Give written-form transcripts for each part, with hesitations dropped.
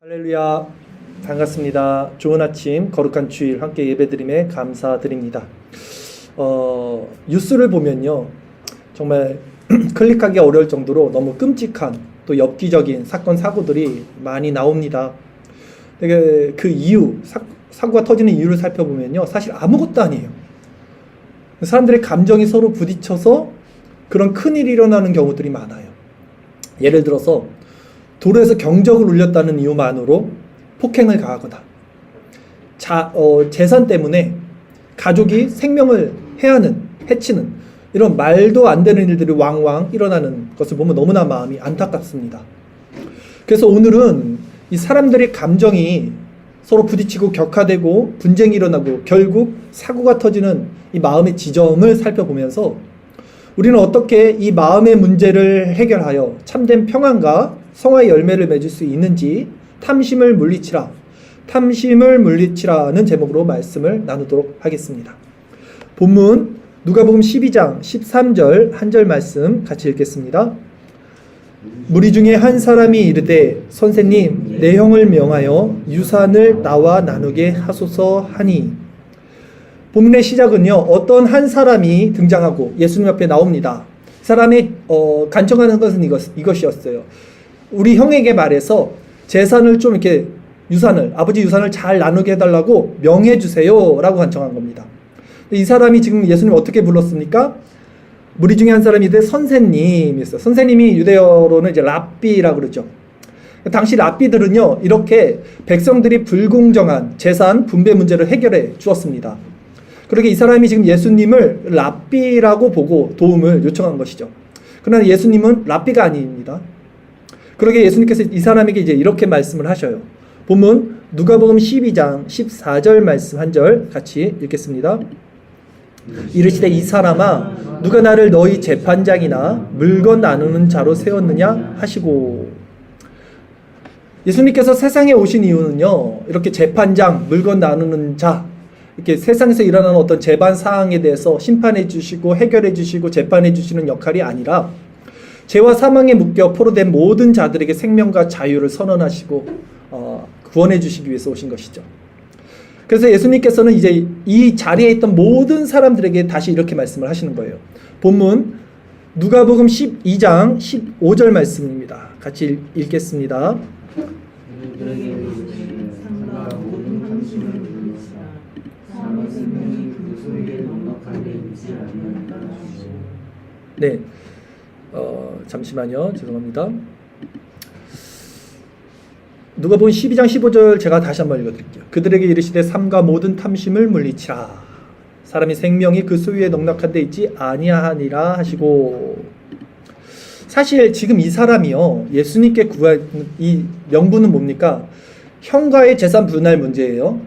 할렐루야, 반갑습니다. 좋은 아침, 거룩한 주일 함께 예배드림에 감사드립니다. 뉴스를 보면요, 정말 클릭하기 어려울 정도로 너무 끔찍한 또 엽기적인 사건 사고들이 많이 나옵니다. 그 이유, 사고가 터지는 이유를 살펴보면요, 사실 아무것도 아니에요. 사람들의 감정이 서로 부딪혀서 그런 큰일이 일어나는 경우들이 많아요. 예를 들어서 도로에서 경적을 울렸다는 이유만으로 폭행을 가하거나 재산 때문에 가족이 생명을 해치는 이런 말도 안 되는 일들이 왕왕 일어나는 것을 보면 너무나 마음이 안타깝습니다. 그래서 오늘은 이 사람들의 감정이 서로 부딪히고 격화되고 분쟁이 일어나고 결국 사고가 터지는 이 마음의 지점을 살펴보면서 우리는 어떻게 이 마음의 문제를 해결하여 참된 평안과 성화의 열매를 맺을 수 있는지 탐심을 물리치라는 제목으로 말씀을 나누도록 하겠습니다. 본문 누가복음 12장 13절 한 절 말씀 같이 읽겠습니다. 무리 중에 한 사람이 이르되 선생님 내 형을 명하여 유산을 나와 나누게 하소서 하니, 본문의 시작은요, 어떤 한 사람이 등장하고 예수님 앞에 나옵니다. 사람이 간청하는 것은 이것이었어요. 우리 형에게 말해서 재산을 좀 이렇게 아버지 유산을 잘 나누게 해달라고 명해 주세요 라고 간청한 겁니다. 이 사람이 지금 예수님 어떻게 불렀습니까? 무리 중에 한 사람이 선생님이었어요. 선생님이 유대어로는 이제 랍비라고 그러죠. 당시 랍비들은요, 이렇게 백성들이 불공정한 재산 분배 문제를 해결해 주었습니다. 그러게 이 사람이 지금 예수님을 랍비라고 보고 도움을 요청한 것이죠. 그러나 예수님은 랍비가 아닙니다. 그러게 예수님께서 이 사람에게 이제 이렇게 말씀을 하셔요. 본문 누가복음 12장 14절 말씀 한 절 같이 읽겠습니다. 이르시되 이 사람아 누가 나를 너희 재판장이나 물건 나누는 자로 세웠느냐 하시고, 예수님께서 세상에 오신 이유는요, 이렇게 재판장, 물건 나누는 자, 이렇게 세상에서 일어나는 어떤 재반 사항에 대해서 심판해 주시고 해결해 주시고 재판해 주시는 역할이 아니라 죄와 사망에 묶여 포로된 모든 자들에게 생명과 자유를 선언하시고 구원해 주시기 위해서 오신 것이죠. 그래서 예수님께서는 이제 이 자리에 있던 모든 사람들에게 다시 이렇게 말씀을 하시는 거예요. 본문 누가복음 12장 15절 말씀입니다. 같이 읽겠습니다. 네, 잠시만요. 죄송합니다. 누가복음 12장 15절 제가 다시 한번 읽어드릴게요. 그들에게 이르시되 삼가 모든 탐심을 물리치라. 사람이 생명이 그 소유에 넉넉한 데 있지 아니하니라 하시고, 사실 지금 이 사람이요, 예수님께 구한 이 명분은 뭡니까? 형과의 재산 분할 문제예요.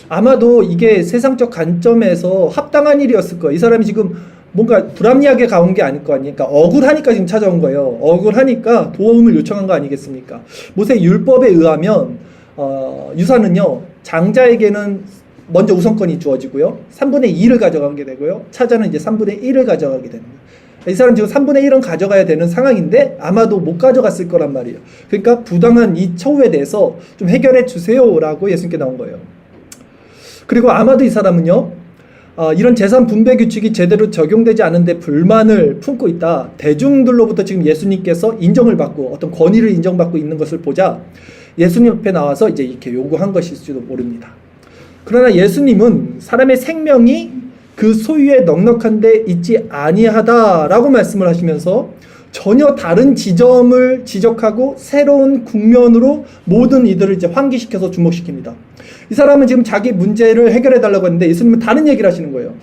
아마도 이게 세상적 관점에서 합당한 일이었을 거예요. 이 사람이 지금 뭔가 불합리하게 가온 게 아닐 거 아닙니까? 억울하니까 지금 찾아온 거예요. 억울하니까 도움을 요청한 거 아니겠습니까? 모세 율법에 의하면 유산은요, 장자에게는 먼저 우선권이 주어지고요, 3분의 2를 가져가게 되고요, 차자는 이제 3분의 1을 가져가게 됩니다. 이 사람 지금 3분의 1은 가져가야 되는 상황인데 아마도 못 가져갔을 거란 말이에요. 그러니까 부당한 이 처우에 대해서 좀 해결해 주세요 라고 예수님께 나온 거예요. 그리고 아마도 이 사람은요, 이런 재산 분배 규칙이 제대로 적용되지 않은데 불만을 품고 있다. 대중들로부터 지금 예수님께서 인정을 받고 어떤 권위를 인정받고 있는 것을 보자 예수님 앞에 나와서 이제 이렇게 요구한 것일지도 모릅니다. 그러나 예수님은 사람의 생명이 그 소유에 넉넉한 데 있지 아니하다라고 말씀을 하시면서 전혀 다른 지점을 지적하고 새로운 국면으로 모든 이들을 이제 환기시켜서 주목시킵니다. 이 사람은 지금 자기 문제를 해결해 달라고 했는데 예수님은 다른 얘기를 하시는 거예요.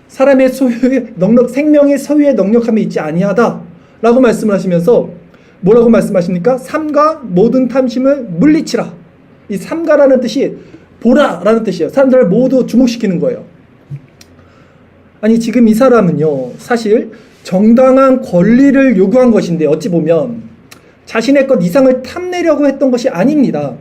사람의 소유에 생명의 소유에 넉넉함이 있지 아니하다라고 말씀을 하시면서 뭐라고 말씀하십니까? 삼가 모든 탐심을 물리치라. 이 삼가라는 뜻이 보라라는 뜻이에요. 사람들을 모두 주목시키는 거예요. 아니 지금 이 사람은요, 사실 정당한 권리를 요구한 것인데 어찌 보면 자신의 것 이상을 탐내려고 했던 것이 아닙니다.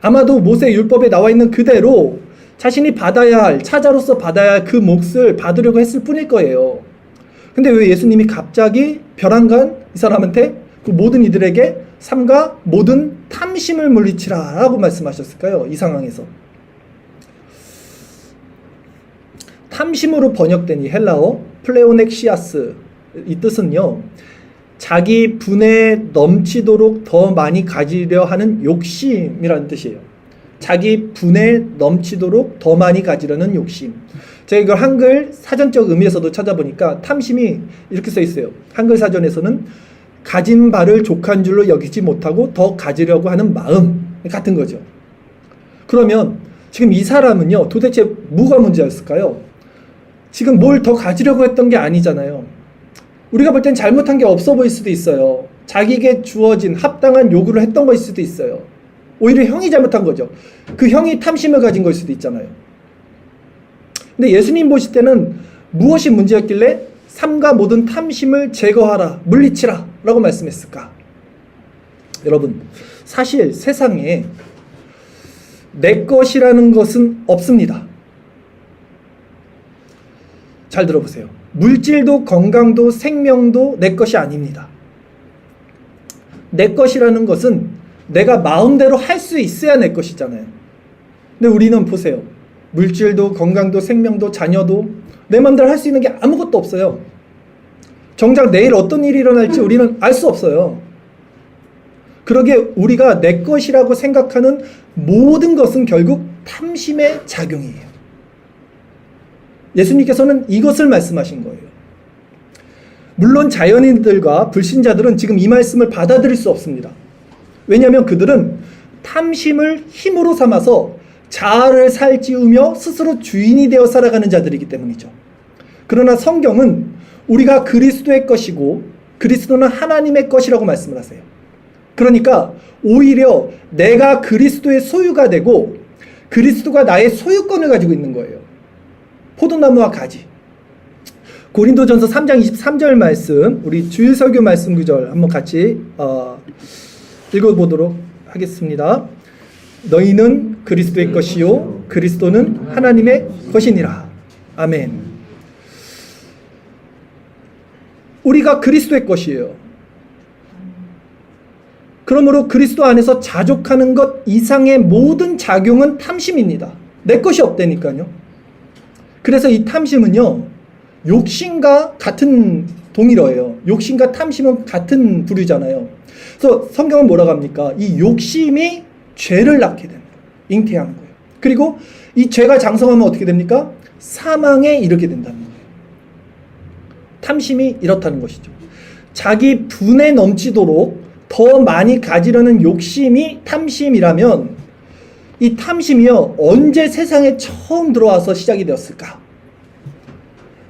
아마도 모세 율법에 나와 있는 그대로 자신이 받아야 할, 차자로서 받아야 할 그 몫을 받으려고 했을 뿐일 거예요. 근데 왜 예수님이 갑자기 벼랑간 이 사람한테 그 모든 이들에게 삼가 모든 탐심을 물리치라 라고 말씀하셨을까요? 이 상황에서. 탐심으로 번역된 이 헬라어 플레오넥시아스, 이 뜻은요, 자기 분에 넘치도록 더 많이 가지려 하는 욕심이라는 뜻이에요. 자기 분에 넘치도록 더 많이 가지려는 욕심. 제가 이걸 한글 사전적 의미에서도 찾아보니까 탐심이 이렇게 써 있어요. 한글 사전에서는 가진 바를 족한 줄로 여기지 못하고 더 가지려고 하는 마음 같은 거죠. 그러면 지금 이 사람은요, 도대체 뭐가 문제였을까요? 지금 뭘 더 가지려고 했던 게 아니잖아요. 우리가 볼 땐 잘못한 게 없어 보일 수도 있어요. 자기에게 주어진 합당한 요구를 했던 것일 수도 있어요. 오히려 형이 잘못한 거죠. 그 형이 탐심을 가진 걸 수도 있잖아요. 근데 예수님 보실 때는 무엇이 문제였길래 삼가 모든 탐심을 제거하라, 물리치라 라고 말씀했을까? 여러분, 사실 세상에 내 것이라는 것은 없습니다. 잘 들어보세요. 물질도 건강도 생명도 내 것이 아닙니다. 내 것이라는 것은 내가 마음대로 할 수 있어야 내 것이잖아요. 근데 우리는 보세요. 물질도 건강도 생명도 자녀도 내 마음대로 할 수 있는 게 아무것도 없어요. 정작 내일 어떤 일이 일어날지 우리는 알 수 없어요. 그러기에 우리가 내 것이라고 생각하는 모든 것은 결국 탐심의 작용이에요. 예수님께서는 이것을 말씀하신 거예요. 물론 자연인들과 불신자들은 지금 이 말씀을 받아들일 수 없습니다. 왜냐하면 그들은 탐심을 힘으로 삼아서 자아를 살찌우며 스스로 주인이 되어 살아가는 자들이기 때문이죠. 그러나 성경은 우리가 그리스도의 것이고 그리스도는 하나님의 것이라고 말씀을 하세요. 그러니까 오히려 내가 그리스도의 소유가 되고 그리스도가 나의 소유권을 가지고 있는 거예요. 포도나무와 가지. 고린도전서 3장 23절 말씀, 우리 주일 설교 말씀 구절 한번 같이 읽어보도록 하겠습니다. 너희는 그리스도의 것이요 그리스도는 하나님의 것이니라. 아멘. 우리가 그리스도의 것이에요. 그러므로 그리스도 안에서 자족하는 것 이상의 모든 작용은 탐심입니다. 내 것이 없다니까요. 그래서 이 탐심은요, 욕심과 같은 동일어예요. 욕심과 탐심은 같은 부류잖아요. 그래서 성경은 뭐라고 합니까? 이 욕심이 죄를 낳게 됩니다. 잉태하는 거예요. 그리고 이 죄가 장성하면 어떻게 됩니까? 사망에 이르게 된다는 거예요. 탐심이 이렇다는 것이죠. 자기 분에 넘치도록 더 많이 가지려는 욕심이 탐심이라면 이 탐심이요, 언제 세상에 처음 들어와서 시작이 되었을까?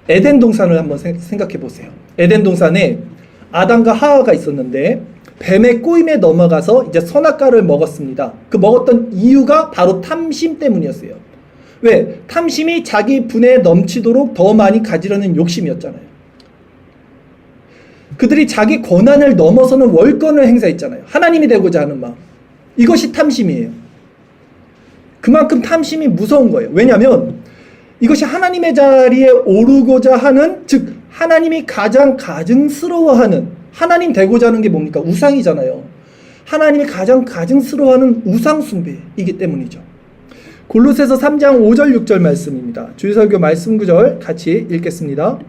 에덴 동산을 한번 생각해 보세요. 에덴 동산에 아담과 하와가 있었는데 뱀의 꼬임에 넘어가서 이제 선악과를 먹었습니다. 그 먹었던 이유가 바로 탐심 때문이었어요. 왜? 탐심이 자기 분에 넘치도록 더 많이 가지려는 욕심이었잖아요. 그들이 자기 권한을 넘어서는 월권을 행사했잖아요. 하나님이 되고자 하는 마음. 이것이 탐심이에요. 그만큼 탐심이 무서운 거예요. 왜냐하면 이것이 하나님의 자리에 오르고자 하는, 즉 하나님이 가장 가증스러워하는, 하나님 되고자 하는 게 뭡니까? 우상이잖아요. 하나님이 가장 가증스러워하는 우상 숭배이기 때문이죠. 골로새서 3장 5절 6절 말씀입니다. 주일설교 말씀 구절 같이 읽겠습니다.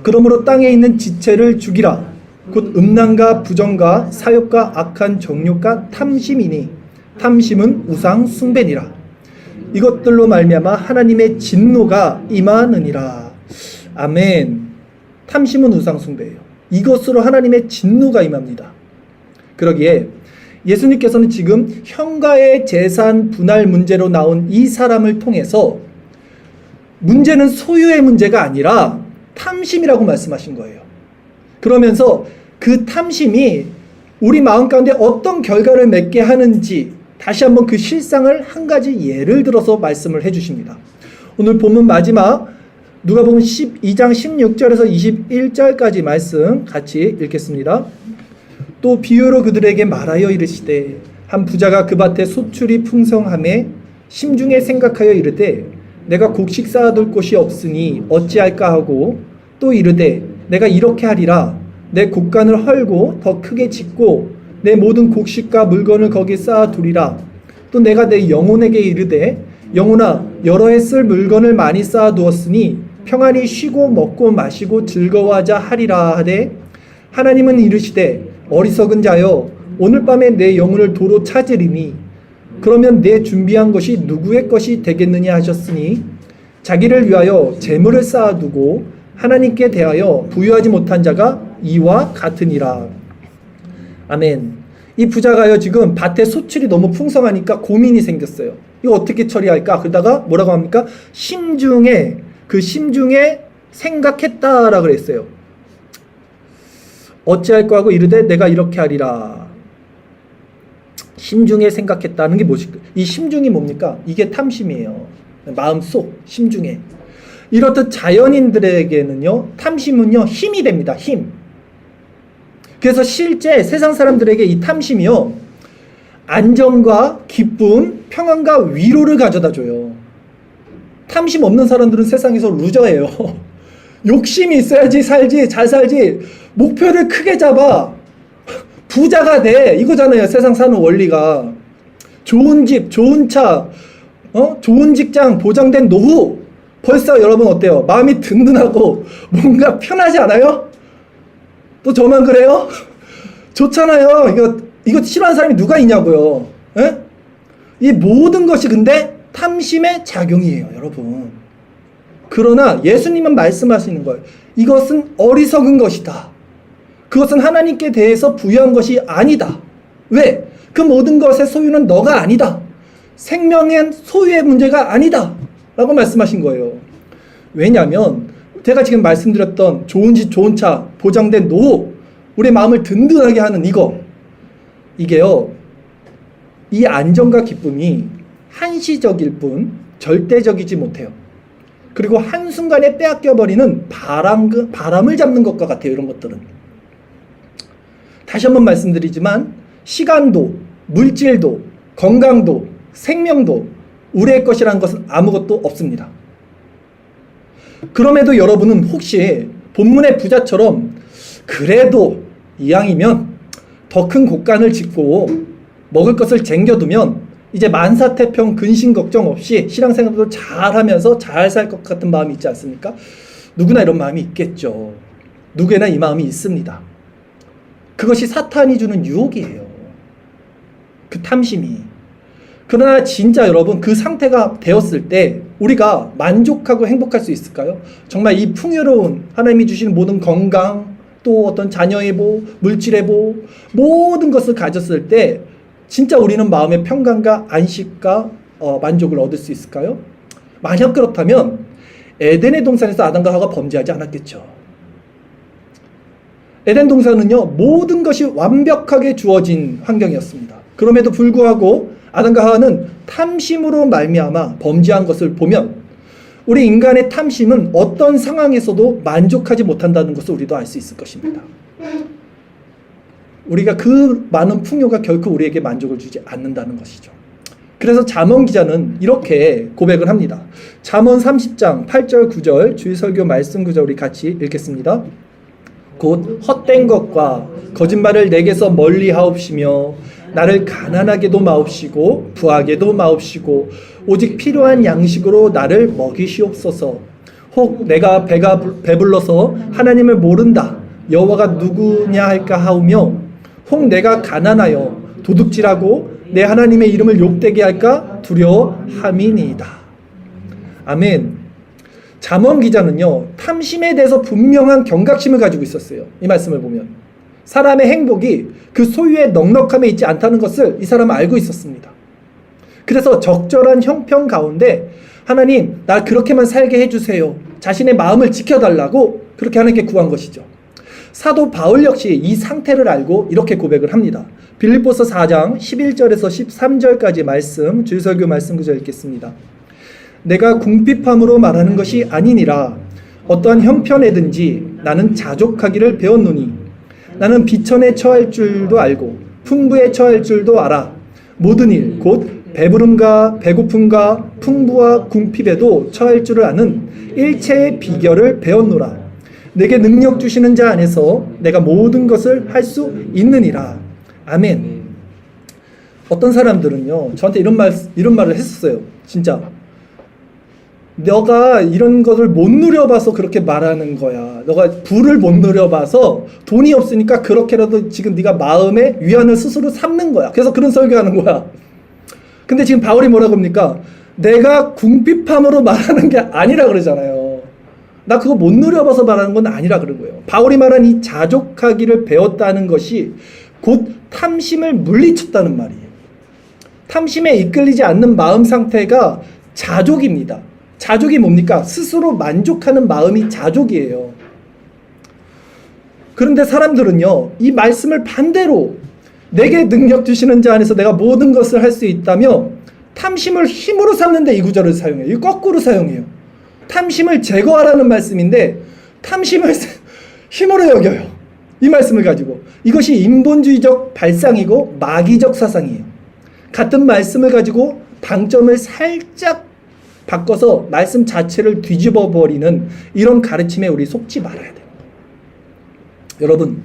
그러므로 땅에 있는 지체를 죽이라. 곧 음란과 부정과 사욕과 악한 정욕과 탐심이니 탐심은 우상 숭배니라. 이것들로 말미암아 하나님의 진노가 임하느니라. 아멘. 탐심은 우상 숭배예요. 이것으로 하나님의 진노가 임합니다. 그러기에 예수님께서는 지금 형가의 재산 분할 문제로 나온 이 사람을 통해서 문제는 소유의 문제가 아니라 탐심이라고 말씀하신 거예요. 그러면서 그 탐심이 우리 마음 가운데 어떤 결과를 맺게 하는지 다시 한번 그 실상을 한 가지 예를 들어서 말씀을 해주십니다. 오늘 본문 마지막 누가복음 12장 16절에서 21절까지 말씀 같이 읽겠습니다. 또 비유로 그들에게 말하여 이르시되 한 부자가 그 밭에 소출이 풍성하매 심중에 생각하여 이르되 내가 곡식 쌓아둘 곳이 없으니 어찌할까 하고 또 이르되 내가 이렇게 하리라 내 곡간을 헐고 더 크게 짓고 내 모든 곡식과 물건을 거기 쌓아두리라. 또 내가 내 영혼에게 이르되 영혼아 여러 해 쓸 물건을 많이 쌓아두었으니 평안히 쉬고 먹고 마시고 즐거워하자 하리라 하되 하나님은 이르시되 어리석은 자여 오늘 밤에 내 영혼을 도로 찾으리니 그러면 내 준비한 것이 누구의 것이 되겠느냐 하셨으니 자기를 위하여 재물을 쌓아두고 하나님께 대하여 부유하지 못한 자가 이와 같으니라. 아멘. 이 부자가요 지금 밭에 소출이 너무 풍성하니까 고민이 생겼어요. 이거 어떻게 처리할까? 그러다가 뭐라고 합니까? 심중에 생각했다라 그랬어요. 어찌할까 하고 이르되 내가 이렇게 하리라. 심중에 생각했다는 게 무엇일까? 이 심중이 뭡니까? 이게 탐심이에요. 마음속 심중에. 이렇듯 자연인들에게는요 탐심은요 힘이 됩니다. 힘. 그래서 실제 세상 사람들에게 이 탐심이요 안정과 기쁨, 평안과 위로를 가져다 줘요. 탐심 없는 사람들은 세상에서 루저예요. 욕심이 있어야지 살지, 잘 살지. 목표를 크게 잡아 부자가 돼, 이거잖아요. 세상 사는 원리가. 좋은 집, 좋은 차, 좋은 직장, 보장된 노후. 벌써 여러분 어때요? 마음이 든든하고 뭔가 편하지 않아요? 또 저만 그래요? 좋잖아요. 이거 싫어하는 사람이 누가 있냐고요. 에? 이 모든 것이 근데 탐심의 작용이에요, 여러분. 그러나 예수님은 말씀하시는 거예요. 이것은 어리석은 것이다. 그것은 하나님께 대해서 부여한 것이 아니다. 왜? 그 모든 것의 소유는 너가 아니다. 생명의 소유의 문제가 아니다. 라고 말씀하신 거예요. 왜냐하면 제가 지금 말씀드렸던 좋은 집, 좋은 차, 보장된 노후, 우리 마음을 든든하게 하는 이게요, 이 안정과 기쁨이 한시적일 뿐 절대적이지 못해요. 그리고 한순간에 빼앗겨버리는 바람을 잡는 것과 같아요. 이런 것들은. 다시 한번 말씀드리지만 시간도, 물질도, 건강도, 생명도 우리의 것이라는 것은 아무것도 없습니다. 그럼에도 여러분은 혹시 본문의 부자처럼 그래도 이왕이면 더 큰 곳간을 짓고 먹을 것을 쟁겨두면 이제 만사태평 근심 걱정 없이 신앙생활도 잘하면서 잘 살 것 같은 마음이 있지 않습니까? 누구나 이런 마음이 있겠죠. 누구나 이 마음이 있습니다. 그것이 사탄이 주는 유혹이에요. 그 탐심이. 그러나 진짜 여러분 그 상태가 되었을 때 우리가 만족하고 행복할 수 있을까요? 정말 이 풍요로운 하나님이 주시는 모든 건강, 또 어떤 자녀의 보, 물질의 보, 모든 것을 가졌을 때 진짜 우리는 마음의 평강과 안식과 만족을 얻을 수 있을까요? 만약 그렇다면 에덴의 동산에서 아담과 하와가 범죄하지 않았겠죠. 에덴 동산은요 모든 것이 완벽하게 주어진 환경이었습니다. 그럼에도 불구하고 아담과 하와는 탐심으로 말미암아 범죄한 것을 보면 우리 인간의 탐심은 어떤 상황에서도 만족하지 못한다는 것을 우리도 알 수 있을 것입니다. 우리가 그 많은 풍요가 결코 우리에게 만족을 주지 않는다는 것이죠. 그래서 잠언 기자는 이렇게 고백을 합니다. 잠언 30장 8절 9절 주일설교 말씀 구절 우리 같이 읽겠습니다. 곧 헛된 것과 거짓말을 내게서 멀리 하옵시며 나를 가난하게도 마옵시고 부하게도 마옵시고 오직 필요한 양식으로 나를 먹이시옵소서. 혹 내가 배가 배불러서 하나님을 모른다 여호와가 누구냐 할까 하오며 혹 내가 가난하여 도둑질하고 내 하나님의 이름을 욕되게 할까 두려워함이니이다. 아멘. 잠언 기자는요 탐심에 대해서 분명한 경각심을 가지고 있었어요. 이 말씀을 보면 사람의 행복이 그 소유의 넉넉함에 있지 않다는 것을 이 사람은 알고 있었습니다. 그래서 적절한 형편 가운데 하나님 나 그렇게만 살게 해주세요. 자신의 마음을 지켜달라고 그렇게 하나님께 구한 것이죠. 사도 바울 역시 이 상태를 알고 이렇게 고백을 합니다. 빌립보서 4장 11절에서 13절까지 말씀 주일설교 말씀 구절 읽겠습니다. 내가 궁핍함으로 말하는 것이 아니니라. 어떠한 형편에든지 나는 자족하기를 배웠노니 나는 비천에 처할 줄도 알고 풍부에 처할 줄도 알아. 모든 일 곧 배부름과 배고픔과 풍부와 궁핍에도 처할 줄을 아는 일체의 비결을 배웠노라. 내게 능력 주시는 자 안에서 내가 모든 것을 할 수 있느니라. 아멘. 어떤 사람들은요, 저한테 이런 말을 했었어요. 진짜. 너가 이런 것을 못 누려봐서 그렇게 말하는 거야. 너가 부를 못 누려봐서 돈이 없으니까 그렇게라도 지금 네가 마음의 위안을 스스로 삼는 거야. 그래서 그런 설교하는 거야. 근데 지금 바울이 뭐라고 합니까? 내가 궁핍함으로 말하는 게 아니라 그러잖아요. 나 그거 못 누려봐서 말하는 건 아니라 그런 거예요. 바울이 말한 이 자족하기를 배웠다는 것이 곧 탐심을 물리쳤다는 말이에요. 탐심에 이끌리지 않는 마음 상태가 자족입니다. 자족이 뭡니까? 스스로 만족하는 마음이 자족이에요. 그런데 사람들은요, 이 말씀을 반대로 내게 능력 주시는 자 안에서 내가 모든 것을 할 수 있다며 탐심을 힘으로 삼는데 이 구절을 사용해요. 이 거꾸로 사용해요. 탐심을 제거하라는 말씀인데 탐심을 힘으로 여겨요. 이 말씀을 가지고. 이것이 인본주의적 발상이고 마귀적 사상이에요. 같은 말씀을 가지고 방점을 살짝 바꿔서 말씀 자체를 뒤집어 버리는 이런 가르침에 우리 속지 말아야 돼요. 여러분,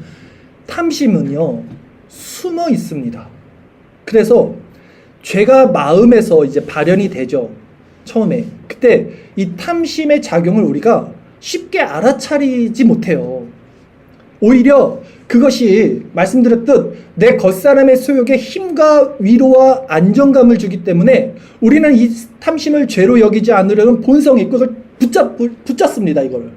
탐심은요, 숨어 있습니다. 그래서 죄가 마음에서 이제 발현이 되죠. 처음에. 그때 이 탐심의 작용을 우리가 쉽게 알아차리지 못해요. 오히려 그것이 말씀드렸듯 내 겉사람의 소욕에 힘과 위로와 안정감을 주기 때문에 우리는 이 탐심을 죄로 여기지 않으려는 본성이 있고 그걸 붙잡습니다. 이걸.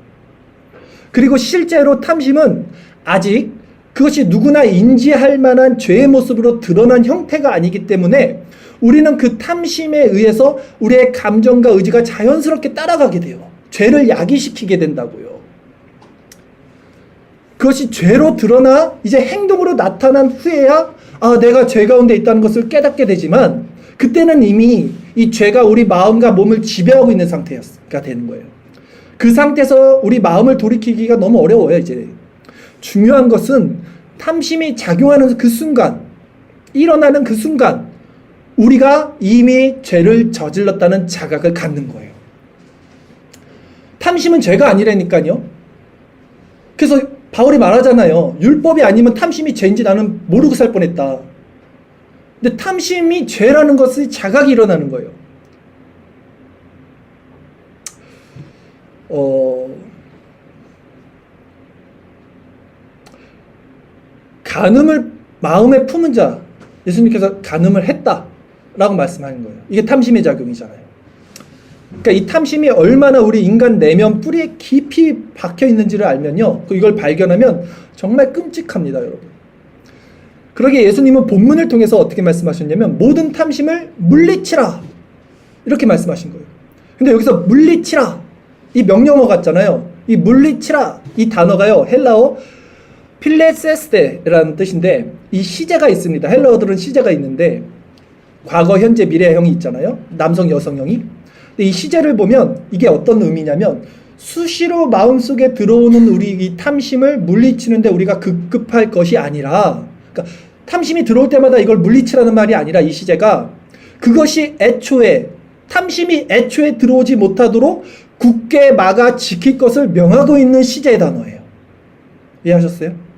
그리고 실제로 탐심은 아직 그것이 누구나 인지할 만한 죄의 모습으로 드러난 형태가 아니기 때문에 우리는 그 탐심에 의해서 우리의 감정과 의지가 자연스럽게 따라가게 돼요. 죄를 야기시키게 된다고요. 그것이 죄로 드러나 이제 행동으로 나타난 후에야 내가 죄 가운데 있다는 것을 깨닫게 되지만 그때는 이미 이 죄가 우리 마음과 몸을 지배하고 있는 상태가 되는 거예요. 그 상태에서 우리 마음을 돌이키기가 너무 어려워요. 이제 중요한 것은 탐심이 작용하는 그 순간, 일어나는 그 순간 우리가 이미 죄를 저질렀다는 자각을 갖는 거예요. 탐심은 죄가 아니라니까요. 그래서 바울이 말하잖아요. 율법이 아니면 탐심이 죄인지 나는 모르고 살 뻔했다. 근데 탐심이 죄라는 것의 자각이 일어나는 거예요. 간음을 마음에 품은 자, 예수님께서 간음을 했다라고 말씀하는 거예요. 이게 탐심의 작용이잖아요. 그러니까 이 탐심이 얼마나 우리 인간 내면 뿌리에 깊이 박혀 있는지를 알면요, 이걸 발견하면 정말 끔찍합니다, 여러분. 그러기에 예수님은 본문을 통해서 어떻게 말씀하셨냐면 모든 탐심을 물리치라 이렇게 말씀하신 거예요. 근데 여기서 물리치라 이 명령어 같잖아요. 이 물리치라 이 단어가요, 헬라어 필레세스테라는 뜻인데 이 시제가 있습니다. 헬라어들은 시제가 있는데 과거, 현재, 미래형이 있잖아요. 남성, 여성형이. 근데 이 시제를 보면 이게 어떤 의미냐면 수시로 마음속에 들어오는 우리 이 탐심을 물리치는데 우리가 급급할 것이 아니라, 그러니까 탐심이 들어올 때마다 이걸 물리치라는 말이 아니라 이 시제가 그것이 탐심이 애초에 들어오지 못하도록 굳게 막아 지킬 것을 명하고 있는 시제의 단어예요. 이해하셨어요?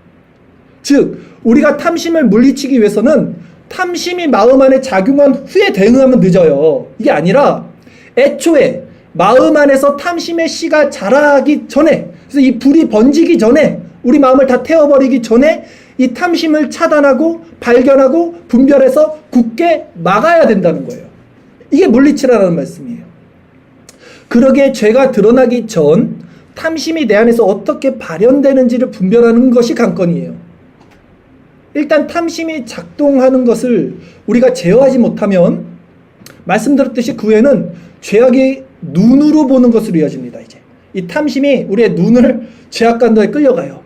즉 우리가 탐심을 물리치기 위해서는 탐심이 마음 안에 작용한 후에 대응하면 늦어요. 이게 아니라 애초에 마음 안에서 탐심의 씨가 자라기 전에, 그래서 이 불이 번지기 전에, 우리 마음을 다 태워버리기 전에 이 탐심을 차단하고 발견하고 분별해서 굳게 막아야 된다는 거예요. 이게 물리치라는 말씀이에요. 그러기에 죄가 드러나기 전 탐심이 내 안에서 어떻게 발현되는지를 분별하는 것이 관건이에요. 일단 탐심이 작동하는 것을 우리가 제어하지 못하면 말씀드렸듯이 그 후에는 죄악이 눈으로 보는 것으로 이어집니다. 이제 이 탐심이 우리의 눈을 죄악간도에 끌려가요.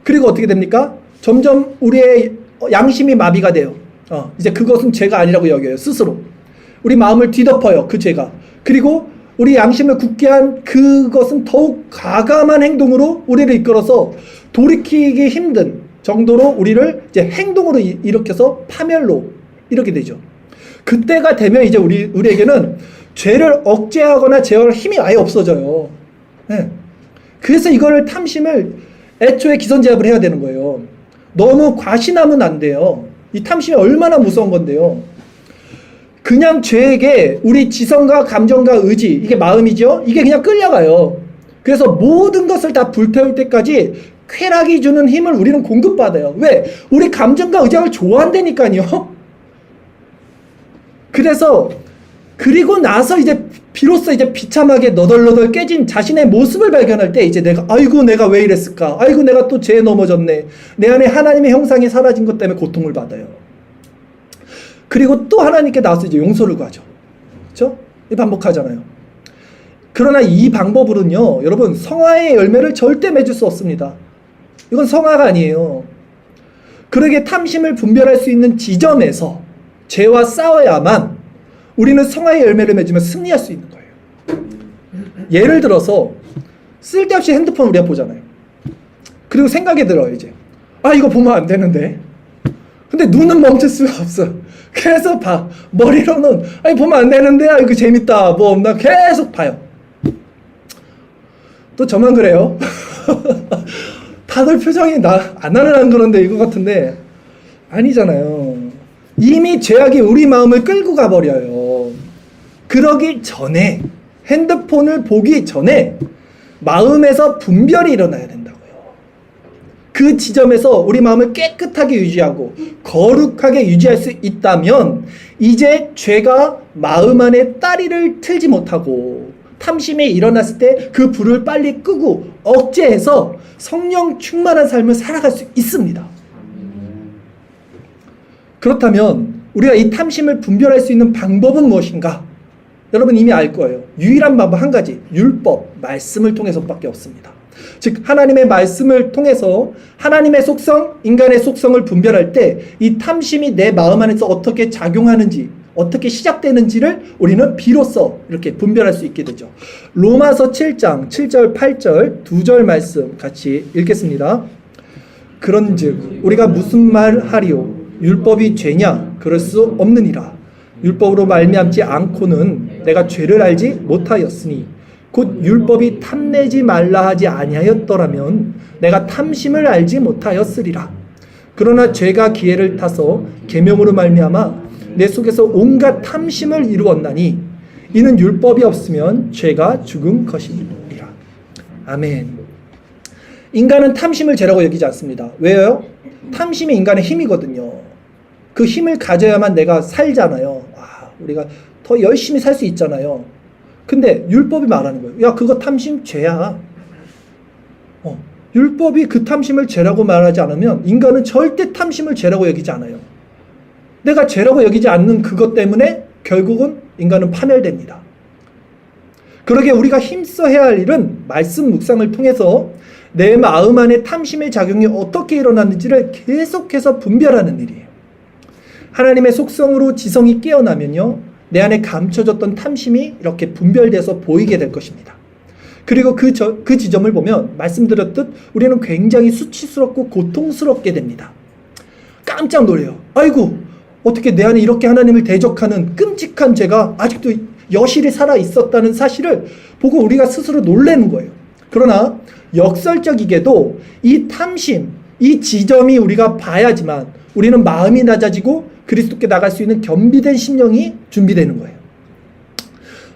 그리고 어떻게 됩니까? 점점 우리의 양심이 마비가 돼요. 이제 그것은 죄가 아니라고 여겨요. 스스로 우리 마음을 뒤덮어요. 그 죄가. 그리고 우리 양심을 굳게 한 그것은 더욱 과감한 행동으로 우리를 이끌어서 돌이키기 힘든 정도로 우리를 이제 행동으로 일으켜서 파멸로 이렇게 되죠. 그때가 되면 이제 우리에게는 죄를 억제하거나 제어할 힘이 아예 없어져요. 네. 그래서 이거를 탐심을 애초에 기선제압을 해야 되는 거예요. 너무 과신하면 안 돼요. 이 탐심이 얼마나 무서운 건데요. 그냥 죄에게 우리 지성과 감정과 의지, 이게 마음이죠. 이게 그냥 끌려가요. 그래서 모든 것을 다 불태울 때까지 쾌락이 주는 힘을 우리는 공급받아요. 왜? 우리 감정과 의지를 좋아한다니까요. 그래서 그리고 나서 이제 비로소 이제 비참하게 너덜너덜 깨진 자신의 모습을 발견할 때 이제 아이고 내가 왜 이랬을까? 아이고 내가 또 죄에 넘어졌네. 내 안에 하나님의 형상이 사라진 것 때문에 고통을 받아요. 그리고 또 하나님께 나와서 이제 용서를 구하죠. 그렇죠? 반복하잖아요. 그러나 이 방법으로는요, 여러분 성화의 열매를 절대 맺을 수 없습니다. 이건 성화가 아니에요. 그러게 탐심을 분별할 수 있는 지점에서 죄와 싸워야만 우리는 성화의 열매를 맺으며 승리할 수 있는 거예요. 예를 들어서 쓸데없이 핸드폰 우리가 보잖아요. 그리고 생각이 들어요. 이제 이거 보면 안 되는데. 근데 눈은 멈출 수가 없어. 계속 봐. 머리로는 보면 안 되는데 이거 재밌다 뭐 없나 계속 봐요. 또 저만 그래요? 다들 표정이 나는 안 그런데 이거 같은데 아니잖아요. 이미 죄악이 우리 마음을 끌고 가버려요. 그러기 전에, 핸드폰을 보기 전에 마음에서 분별이 일어나야 된다고요. 그 지점에서 우리 마음을 깨끗하게 유지하고 거룩하게 유지할 수 있다면 이제 죄가 마음 안에 따리를 틀지 못하고 탐심이 일어났을 때 그 불을 빨리 끄고 억제해서 성령 충만한 삶을 살아갈 수 있습니다. 그렇다면 우리가 이 탐심을 분별할 수 있는 방법은 무엇인가? 여러분 이미 알 거예요. 유일한 방법 한 가지, 율법, 말씀을 통해서밖에 없습니다. 즉 하나님의 말씀을 통해서 하나님의 속성, 인간의 속성을 분별할 때 이 탐심이 내 마음 안에서 어떻게 작용하는지, 어떻게 시작되는지를 우리는 비로소 이렇게 분별할 수 있게 되죠. 로마서 7장 7절 8절 두 절 말씀 같이 읽겠습니다. 그런즉 우리가 무슨 말 하리요? 율법이 죄냐? 그럴 수 없느니라. 율법으로 말미암지 않고는 내가 죄를 알지 못하였으니 곧 율법이 탐내지 말라 하지 아니하였더라면 내가 탐심을 알지 못하였으리라. 그러나 죄가 기회를 타서 계명으로 말미암아 내 속에서 온갖 탐심을 이루었나니 이는 율법이 없으면 죄가 죽은 것이니라. 아멘. 인간은 탐심을 죄라고 여기지 않습니다. 왜요? 탐심이 인간의 힘이거든요. 그 힘을 가져야만 내가 살잖아요. 우리가 더 열심히 살 수 있잖아요. 근데 율법이 말하는 거예요. 야, 그거 탐심 죄야. 율법이 그 탐심을 죄라고 말하지 않으면 인간은 절대 탐심을 죄라고 여기지 않아요. 내가 죄라고 여기지 않는 그것 때문에 결국은 인간은 파멸됩니다. 그러게 우리가 힘써야 할 일은 말씀 묵상을 통해서 내 마음 안에 탐심의 작용이 어떻게 일어났는지를 계속해서 분별하는 일이에요. 하나님의 속성으로 지성이 깨어나면요, 내 안에 감춰졌던 탐심이 이렇게 분별돼서 보이게 될 것입니다. 그리고 그 지점을 보면 말씀드렸듯 우리는 굉장히 수치스럽고 고통스럽게 됩니다. 깜짝 놀래요. 아이고, 어떻게 내 안에 이렇게 하나님을 대적하는 끔찍한 죄가 아직도 여실히 살아 있었다는 사실을 보고 우리가 스스로 놀라는 거예요. 그러나 역설적이게도 이 탐심, 이 지점이 우리가 봐야지만 우리는 마음이 낮아지고 그리스도께 나갈 수 있는 겸비된 심령이 준비되는 거예요.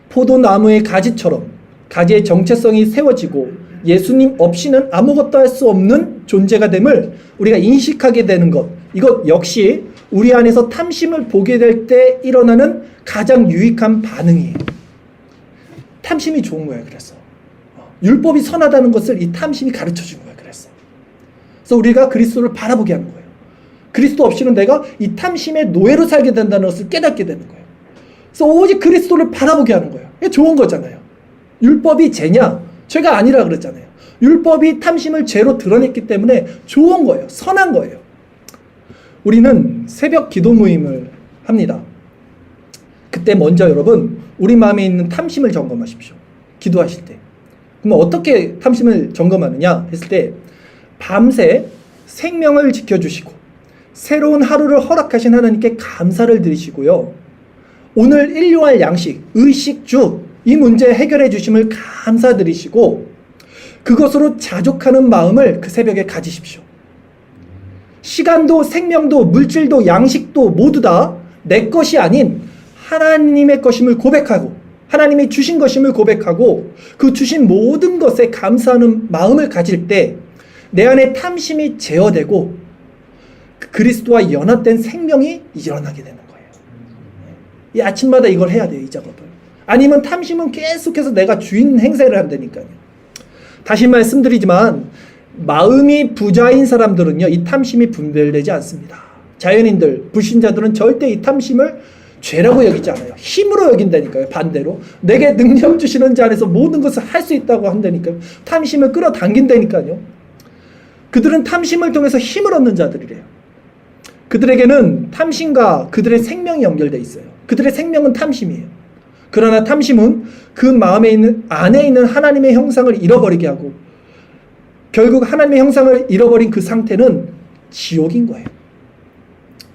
포도나무의 가지처럼 가지의 정체성이 세워지고 예수님 없이는 아무것도 할 수 없는 존재가 됨을 우리가 인식하게 되는 것, 이것 역시 우리 안에서 탐심을 보게 될 때 일어나는 가장 유익한 반응이에요. 탐심이 좋은 거예요. 그래서 율법이 선하다는 것을 이 탐심이 가르쳐 준 거예요. 그래서 우리가 그리스도를 바라보게 하는 거예요. 그리스도 없이는 내가 이 탐심의 노예로 살게 된다는 것을 깨닫게 되는 거예요. 그래서 오직 그리스도를 바라보게 하는 거예요. 이게 좋은 거잖아요. 율법이 죄냐? 죄가 아니라 그랬잖아요. 율법이 탐심을 죄로 드러냈기 때문에 좋은 거예요. 선한 거예요. 우리는 새벽 기도 모임을 합니다. 그때 먼저 여러분, 우리 마음에 있는 탐심을 점검하십시오. 기도하실 때. 그럼 어떻게 탐심을 점검하느냐 했을 때, 밤새 생명을 지켜주시고 새로운 하루를 허락하신 하나님께 감사를 드리시고요, 오늘 일용할 양식, 의식주, 이 문제 해결해 주심을 감사드리시고 그것으로 자족하는 마음을 그 새벽에 가지십시오. 시간도 생명도 물질도 양식도 모두 다 내 것이 아닌 하나님의 것임을 고백하고 하나님이 주신 것임을 고백하고 그 주신 모든 것에 감사하는 마음을 가질 때 내 안에 탐심이 제어되고 그리스도와 연합된 생명이 일어나게 되는 거예요. 이 아침마다 이걸 해야 돼요. 이 작업을. 아니면 탐심은 계속해서 내가 주인 행세를 한다니까요. 다시 말씀드리지만 마음이 부자인 사람들은요, 이 탐심이 분별되지 않습니다. 자연인들, 불신자들은 절대 이 탐심을 죄라고 여기지 않아요. 힘으로 여긴다니까요. 반대로 내게 능력 주시는 자 안에서 모든 것을 할 수 있다고 한다니까요. 탐심을 끌어당긴다니까요. 그들은 탐심을 통해서 힘을 얻는 자들이래요. 그들에게는 탐심과 그들의 생명이 연결되어 있어요. 그들의 생명은 탐심이에요. 그러나 탐심은 그 마음에 있는 안에 있는 하나님의 형상을 잃어버리게 하고 결국 하나님의 형상을 잃어버린 그 상태는 지옥인 거예요.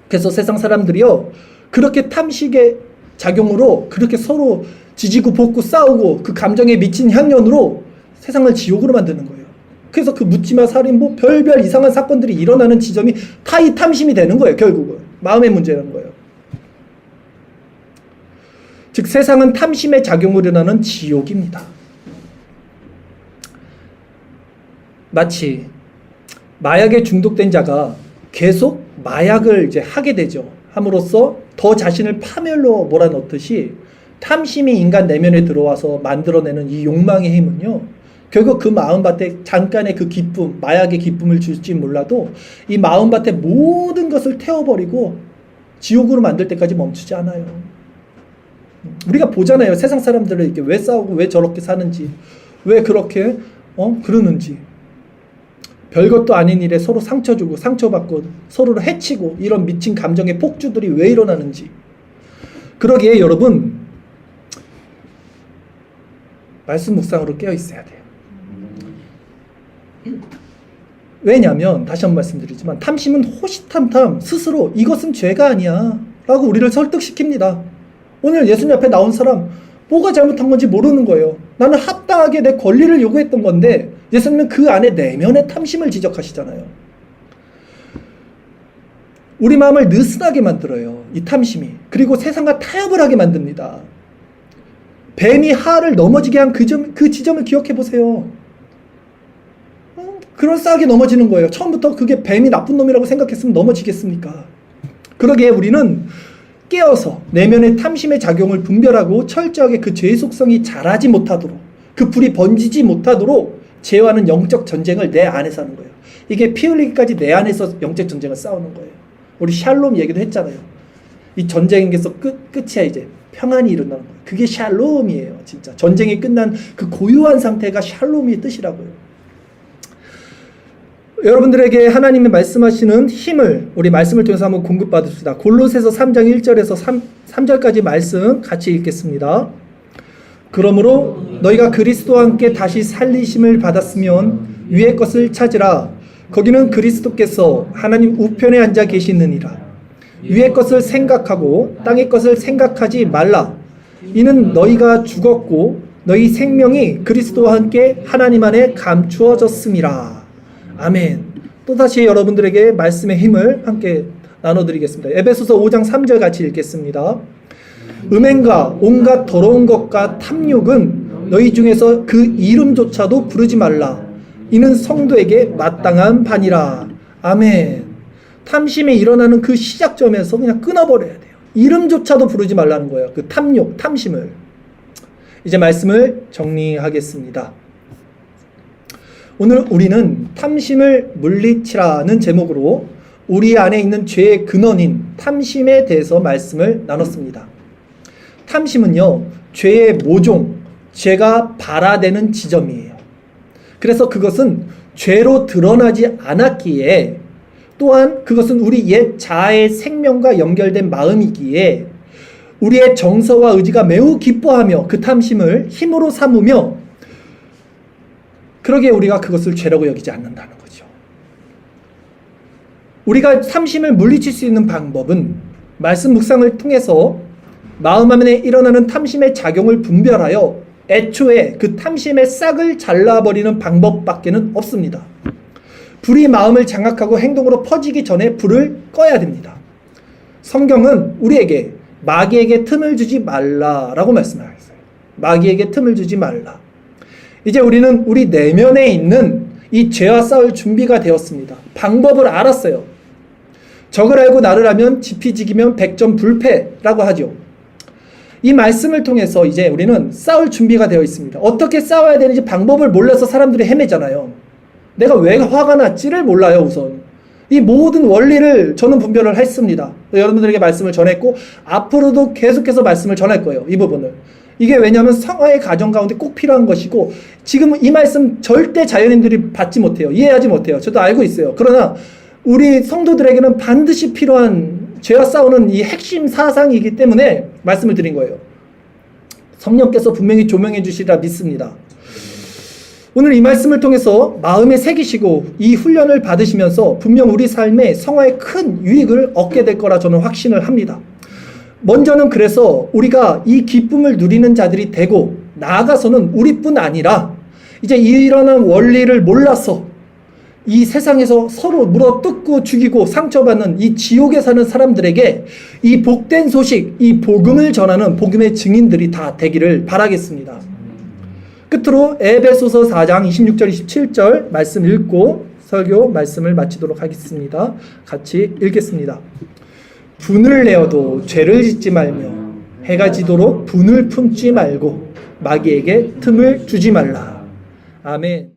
그래서 세상 사람들이요, 그렇게 탐식의 작용으로 그렇게 서로 지지고 볶고 싸우고 그 감정에 미친 향연으로 세상을 지옥으로 만드는 거예요. 그래서 그 묻지마 살인 뭐 별별 이상한 사건들이 일어나는 지점이 다 이 탐심이 되는 거예요. 결국은 마음의 문제라는 거예요. 즉 세상은 탐심의 작용으로 일어나는 지옥입니다. 마치 마약에 중독된 자가 계속 마약을 이제 하게 되죠. 함으로써 더 자신을 파멸로 몰아넣듯이 탐심이 인간 내면에 들어와서 만들어내는 이 욕망의 힘은요, 결국 그 마음밭에 잠깐의 그 기쁨, 마약의 기쁨을 줄지 몰라도 이 마음밭에 모든 것을 태워버리고 지옥으로 만들 때까지 멈추지 않아요. 우리가 보잖아요. 세상 사람들을 이렇게 왜 싸우고 왜 저렇게 사는지, 왜 그렇게 그러는지. 별것도 아닌 일에 서로 상처 주고 상처받고 서로를 해치고 이런 미친 감정의 폭주들이 왜 일어나는지. 그러기에 여러분, 말씀 묵상으로 깨어 있어야 돼요. 왜냐하면 다시 한번 말씀드리지만 탐심은 호시탐탐 스스로 이것은 죄가 아니야 라고 우리를 설득시킵니다. 오늘 예수님 앞에 나온 사람 뭐가 잘못한 건지 모르는 거예요. 나는 합당하게 내 권리를 요구했던 건데 예수님은 그 안에 내면의 탐심을 지적하시잖아요. 우리 마음을 느슨하게 만들어요. 이 탐심이. 그리고 세상과 타협을 하게 만듭니다. 뱀이 하를 넘어지게 한 그 지점을 기억해 보세요. 그럴싸하게 넘어지는 거예요. 처음부터 그게 뱀이 나쁜 놈이라고 생각했으면 넘어지겠습니까? 그러기에 우리는 깨어서 내면의 탐심의 작용을 분별하고 철저하게 그 죄의 속성이 자라지 못하도록, 그 불이 번지지 못하도록 죄와는 영적 전쟁을 내 안에서 하는 거예요. 이게 피 흘리기까지 내 안에서 영적 전쟁을 싸우는 거예요. 우리 샬롬 얘기도 했잖아요. 이 전쟁에서 끝이야. 이제 평안이 일어나는 거예요. 그게 샬롬이에요. 진짜 전쟁이 끝난 그 고요한 상태가 샬롬의 뜻이라고요. 여러분들에게 하나님이 말씀하시는 힘을 우리 말씀을 통해서 한번 공급받읍시다. 골로새서 3장 1절에서 3절까지 말씀 같이 읽겠습니다. 그러므로 너희가 그리스도와 함께 다시 살리심을 받았으면 위의 것을 찾으라. 거기는 그리스도께서 하나님 우편에 앉아 계시느니라. 위의 것을 생각하고 땅의 것을 생각하지 말라. 이는 너희가 죽었고 너희 생명이 그리스도와 함께 하나님 안에 감추어졌음이라. 아멘. 또다시 여러분들에게 말씀의 힘을 함께 나눠드리겠습니다. 에베소서 5장 3절 같이 읽겠습니다. 음행과 온갖 더러운 것과 탐욕은 너희 중에서 그 이름조차도 부르지 말라. 이는 성도에게 마땅한 바니라. 아멘. 탐심이 일어나는 그 시작점에서 그냥 끊어버려야 돼요. 이름조차도 부르지 말라는 거예요. 그 탐욕, 탐심을. 이제 말씀을 정리하겠습니다. 오늘 우리는 탐심을 물리치라는 제목으로 우리 안에 있는 죄의 근원인 탐심에 대해서 말씀을 나눴습니다. 탐심은요, 죄의 모종, 죄가 발화되는 지점이에요. 그래서 그것은 죄로 드러나지 않았기에, 또한 그것은 우리 옛 자아의 생명과 연결된 마음이기에 우리의 정서와 의지가 매우 기뻐하며 그 탐심을 힘으로 삼으며, 그러기에 우리가 그것을 죄라고 여기지 않는다는 거죠. 우리가 탐심을 물리칠 수 있는 방법은 말씀 묵상을 통해서 마음 안에 일어나는 탐심의 작용을 분별하여 애초에 그 탐심의 싹을 잘라버리는 방법밖에는 없습니다. 불이 마음을 장악하고 행동으로 퍼지기 전에 불을 꺼야 됩니다. 성경은 우리에게 마귀에게 틈을 주지 말라라고 말씀하셨어요. 마귀에게 틈을 주지 말라. 이제 우리는 우리 내면에 있는 이 죄와 싸울 준비가 되었습니다. 방법을 알았어요. 적을 알고 나를 하면 지피지기면 백전불패라고 하죠. 이 말씀을 통해서 이제 우리는 싸울 준비가 되어 있습니다. 어떻게 싸워야 되는지 방법을 몰라서 사람들이 헤매잖아요. 내가 왜 화가 났지를 몰라요. 우선 이 모든 원리를 저는 분별을 했습니다. 여러분들에게 말씀을 전했고 앞으로도 계속해서 말씀을 전할 거예요. 이 부분을. 이게 왜냐하면 성화의 가정 가운데 꼭 필요한 것이고 지금 이 말씀 절대 자연인들이 받지 못해요. 이해하지 못해요. 저도 알고 있어요. 그러나 우리 성도들에게는 반드시 필요한 죄와 싸우는 이 핵심 사상이기 때문에 말씀을 드린 거예요. 성령께서 분명히 조명해 주시리라 믿습니다. 오늘 이 말씀을 통해서 마음에 새기시고 이 훈련을 받으시면서 분명 우리 삶에 성화에 큰 유익을 얻게 될 거라 저는 확신을 합니다. 먼저는 그래서 우리가 이 기쁨을 누리는 자들이 되고 나아가서는 우리뿐 아니라 이제 일어난 원리를 몰라서 이 세상에서 서로 물어뜯고 죽이고 상처받는 이 지옥에 사는 사람들에게 이 복된 소식, 이 복음을 전하는 복음의 증인들이 다 되기를 바라겠습니다. 끝으로 에베소서 4장 26절 27절 말씀 읽고 설교 말씀을 마치도록 하겠습니다. 같이 읽겠습니다. 분을 내어도 죄를 짓지 말며 해가 지도록 분을 품지 말고 마귀에게 틈을 주지 말라. 아멘.